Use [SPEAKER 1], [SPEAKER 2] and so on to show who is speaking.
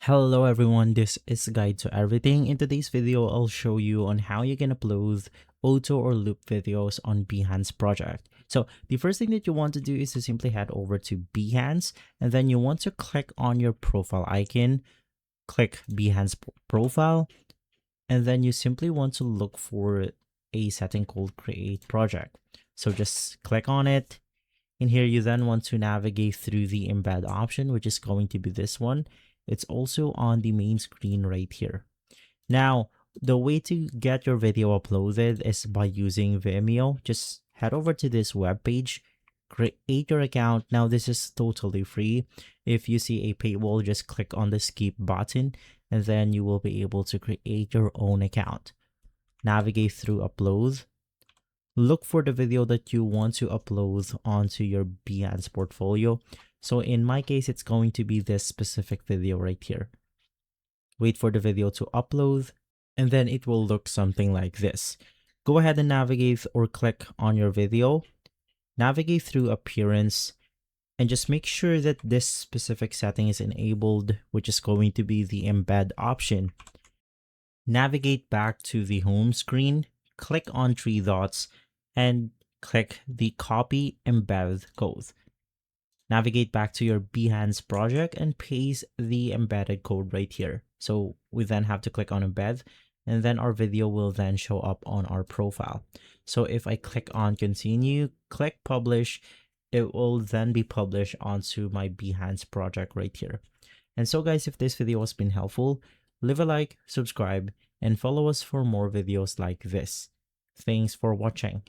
[SPEAKER 1] Hello everyone, this is Guide to Everything. In today's video, I'll show you on how you can upload auto or loop videos on Behance project. So the first thing that you want to do is to simply head over to Behance, and then you want to click on your profile icon, click Behance profile, and then you simply want to look for a setting called create project. So just click on it. In here, you then want to navigate through the embed option, which is going to be this one. It's also on the main screen right here. Now, the way to get your video uploaded is by using Vimeo. Just head over to this web page, create your account. Now, this is totally free. If you see a paywall, just click on the skip button, and then you will be able to create your own account. Navigate through upload. Look for the video that you want to upload onto your Behance portfolio. So in my case, it's going to be this specific video right here. Wait for the video to upload, and then it will look something like this. Go ahead and navigate or click on your video, navigate through appearance, and just make sure that this specific setting is enabled, which is going to be the embed option. Navigate back to the home screen, click on three dots, and click the copy embed code. Navigate back to your Behance project and paste the embedded code right here. So we then have to click on embed, and then our video will then show up on our profile. So if I click on continue, click publish, it will then be published onto my Behance project right here. And so guys, if this video has been helpful, leave a like, subscribe, and follow us for more videos like this. Thanks for watching.